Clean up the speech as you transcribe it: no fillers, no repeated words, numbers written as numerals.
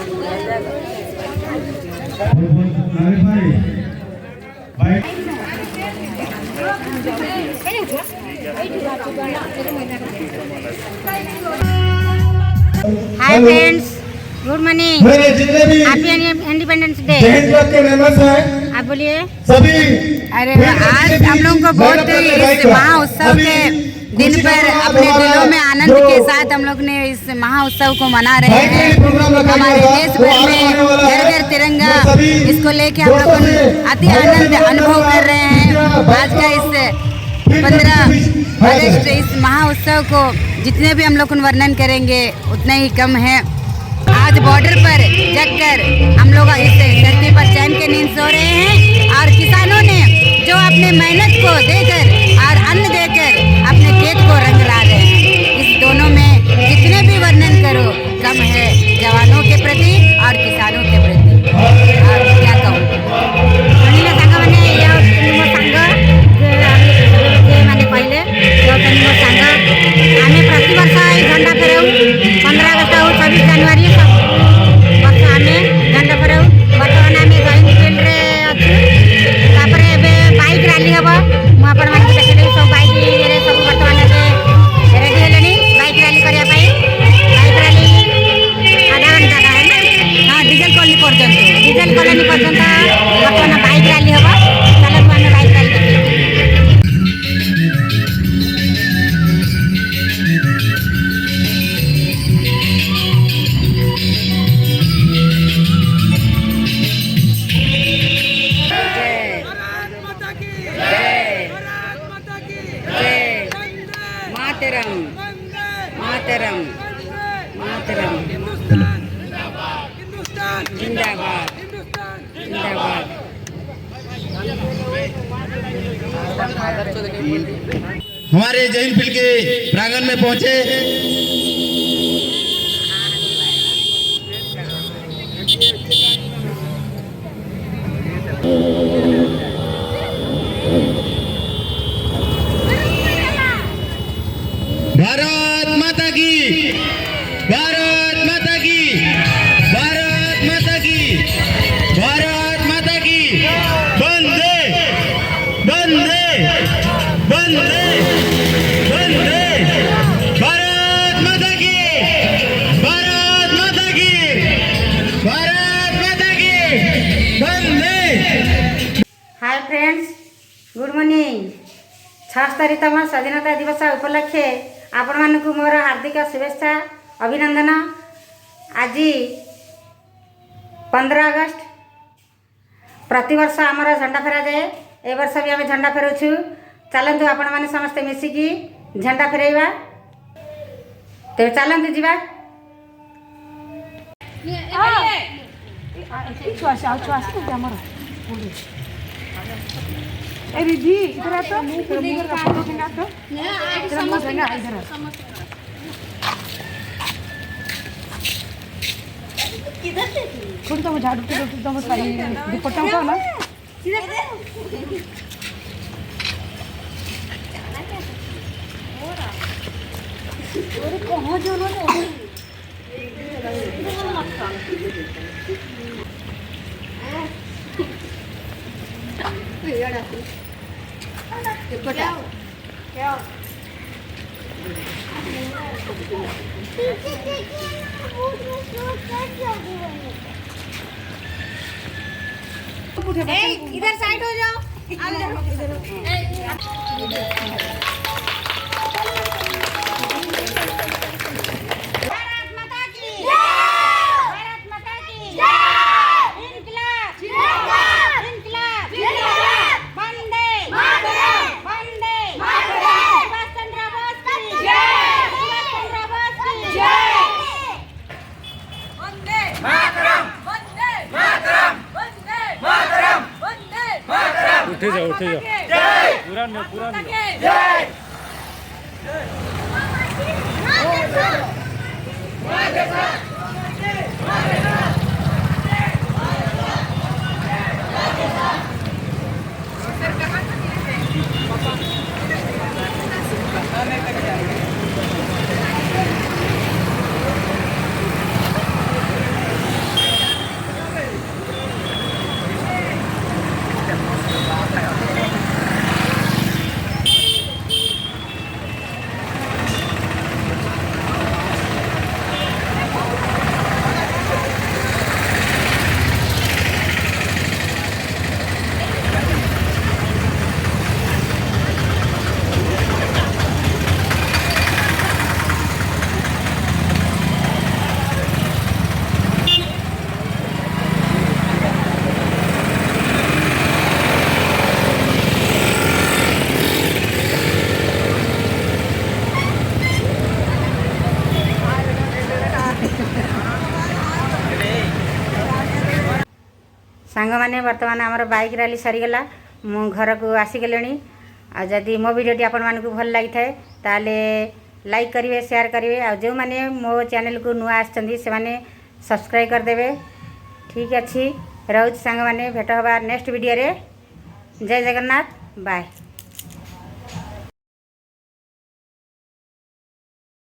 हाय friends, good morning, happy independence day. आप बोलिए सभी। अरे आज हम लोगों को बहुत इस महाउत्सव के दिन पर अपने दिलों में आनंद के साथ हम लोग ने इस महाउत्सव को मना रहे हैं। हमारे देश भर में घर घर तिरंगा, इसको लेके हम लोग अति आनंद अनुभव कर रहे हैं। आज का इस 15 अगस्त इस महाउत्सव को जितने भी हम लोग वर्णन करेंगे उतना ही कम है। आज बॉर्डर पर जगकर हम लोग इस धरती पर चैन के नींद सो रहे हैं और किसानों ने जो अपने मेहनत को देकर और अन्न देकर अपने खेत को रंग ला रहे हैं। इस दोनों में जितने भी वर्णन करो कम है, जवानों के प्रति और किसानों के प्रति। और क्या कहूँ, मैंने पहले आम प्रति वर्ष झंडा फेराऊ 15 अगस्त हो 26 जनवरी सब वर्ष आम झंडा फेराऊ। बर्तमान आम जॉइंट फील्ड रे अच्छे बाइक रैली हम मुझे देखिए सब बाइक ये सब बर्तमान रेडी है बाइक रैली करने। बाइक रैली आधा घंटा का है ना। हाँ, डीजल कॉलोनी पर्यटन बर्तमान बाइक रैली हम। चलो आम बाइक रैली देखिए। मातरम मातरम जिंदाबाद जिंदाबाद। हमारे जैन फील्ड के प्रांगण में पहुंचे भारत माता की, भारत माता की, भारत माता की, भारत माता की। वंदे वंदे वंदे वंदे। भारत माता की, भारत माता की, भारत माता की। वंदे। Hi friends, good morning. 76तम स्वाधीनता दिवस उपलक्षे आपण मानक मोर हार्दिक शुभेच्छा अभिनंदन। आज 15 अगस्त प्रतिवर्ष आमर झंडा फेरा जाए। ए वर्ष भी आम झंडा फेरुछु। चलतु आपण मैंने समस्ते मिसिकी झंडा फेरवा। तेरे चलतु जीवा। ए रिद्धि इधर आ तो फोटो खिंचा तो इधर मत रहना इधर किधर से छोड़ तो झाड़ू के रोटी तो सही दुपट्टा उठाओ ना सीधा और कहां जाना है क्या क्या इधर साइड हो जाओ। उठे जाओ पूरा नहीं जय। सांग मैंने बर्तमान आमर बाइक रैली सरीगला मु घर को आसीगले आ जदि मो वीडियोटी आपण मानक भल लगी थाए ताले लाइक करेंगे शेयर करेंगे आ जो मैंने मो चैनल को नुआ आछंती से माने सब्सक्राइब करदेवे। ठीक अच्छी रोज सांग मैंने भेट हवा नेक्स्ट वीडियो रे। जय जगन्नाथ बाय।